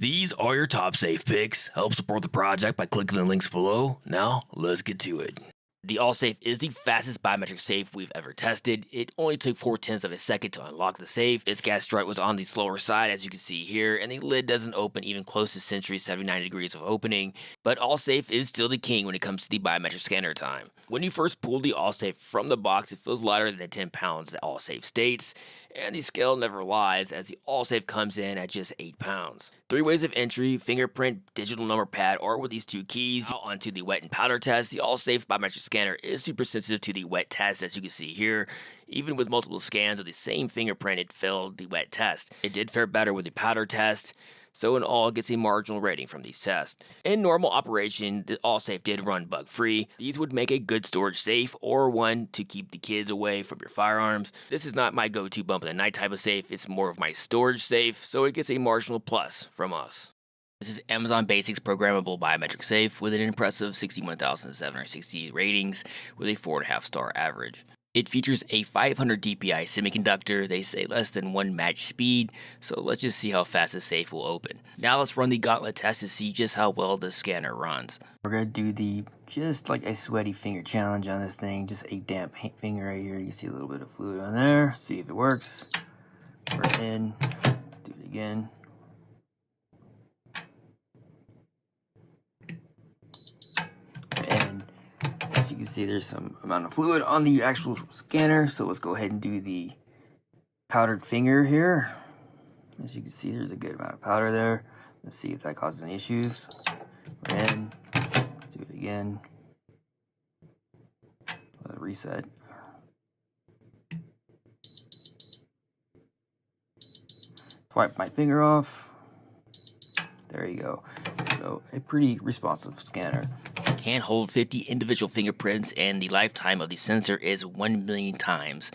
These are your top safe picks. Help support the project by clicking the links below. Now, let's get to it. The AllSafe is the fastest biometric safe we've ever tested. It only took 0.4 of a second to unlock the safe. Its gas strut was on the slower side, as you can see here, and the lid doesn't open even close to Sentry's 79 degrees of opening. But AllSafe is still the king when it comes to the biometric scanner time. When you first pull the AllSafe from the box, it feels lighter than the 10 pounds that AllSafe states, and the scale never lies as the AllSafe comes in at just 8 pounds. 3 ways of entry: fingerprint, digital number pad, or with these 2 keys. Now onto the wet and powder test. The AllSafe biometric scanner is super sensitive to the wet test, as you can see here. Even with multiple scans of the same fingerprint, it failed the wet test. It did fare better with the powder test, so in all, it gets a marginal rating from these tests. In normal operation, the AllSafe did run bug-free. These would make a good storage safe, or one to keep the kids away from your firearms. This is not my go-to bump in the night type of safe, it's more of my storage safe, so it gets a marginal plus from us. This is Amazon Basics Programmable Biometric Safe with an impressive 61,760 ratings with a 4.5 star average. It features a 500 DPI semiconductor. They say less than 1 match speed, so let's just see how fast the safe will open. Now let's run the gauntlet test to see just how well the scanner runs. We're going to do just like a sweaty finger challenge on this thing, just a damp finger right here. You see a little bit of fluid on there, see if it works. We're in, do it again. And as you can see, there's some amount of fluid on the actual scanner, so let's go ahead and do the powdered finger here. As you can see, there's a good amount of powder there. Let's see if that causes any issues. We're in, let's do it again. Let it reset. Wipe my finger off. There you go. So a pretty responsive scanner. Can hold 50 individual fingerprints, and the lifetime of the sensor is 1 million times.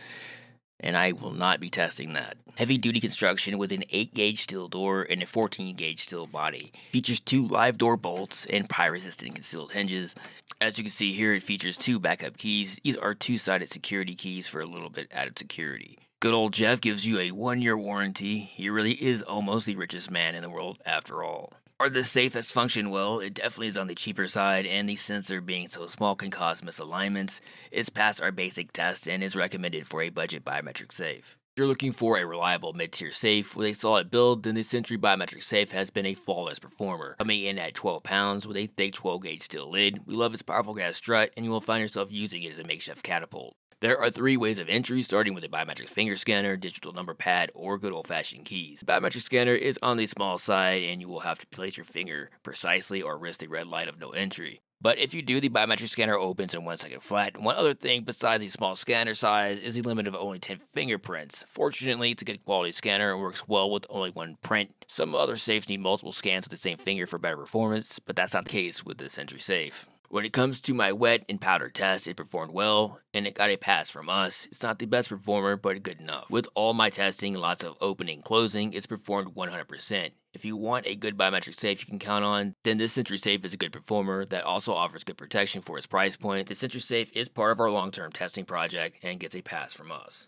And I will not be testing that. Heavy duty construction with an 8-gauge steel door and a 14-gauge steel body. Features 2 live door bolts and pry-resistant concealed hinges. As you can see here, it features 2 backup keys. These are 2-sided security keys for a little bit added security. Good old Jeff gives you a 1-year warranty. He really is almost the richest man in the world after all. Are this safe that's functioned well? It definitely is on the cheaper side, and the sensor being so small can cause misalignments. It's passed our basic test and is recommended for a budget biometric safe. If you're looking for a reliable mid-tier safe with a solid build, then the Sentry Biometric Safe has been a flawless performer. Coming in at 12 pounds with a thick 12-gauge steel lid, we love its powerful gas strut, and you will find yourself using it as a makeshift catapult. There are 3 ways of entry, starting with a biometric finger scanner, digital number pad, or good old-fashioned keys. The biometric scanner is on the small side, and you will have to place your finger precisely or risk the red light of no entry. But if you do, the biometric scanner opens in 1 second flat. One other thing besides the small scanner size is the limit of only 10 fingerprints. Fortunately, it's a good quality scanner and works well with only 1 print. Some other safes need multiple scans of the same finger for better performance, but that's not the case with the Sentry Safe. When it comes to my wet and powder test, it performed well, and it got a pass from us. It's not the best performer, but good enough. With all my testing, lots of opening and closing, it's performed 100%. If you want a good biometric safe you can count on, then this Sentry Safe is a good performer that also offers good protection for its price point. The Sentry Safe is part of our long-term testing project and gets a pass from us.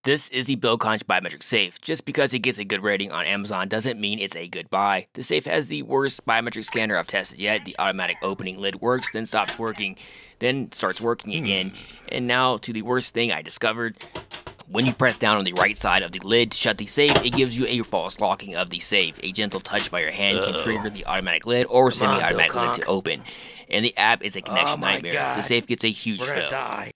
This is the Bill Conch Biometric Safe. Just because it gets a good rating on Amazon doesn't mean it's a good buy. The safe has the worst biometric scanner I've tested yet. The automatic opening lid works, then stops working, then starts working again. And now to the worst thing I discovered. When you press down on the right side of the lid to shut the safe, it gives you a false locking of the safe. A gentle touch by your hand can trigger the automatic lid or semi-automatic lid to open. And the app is a connection nightmare. God. The safe gets a huge fail. Die.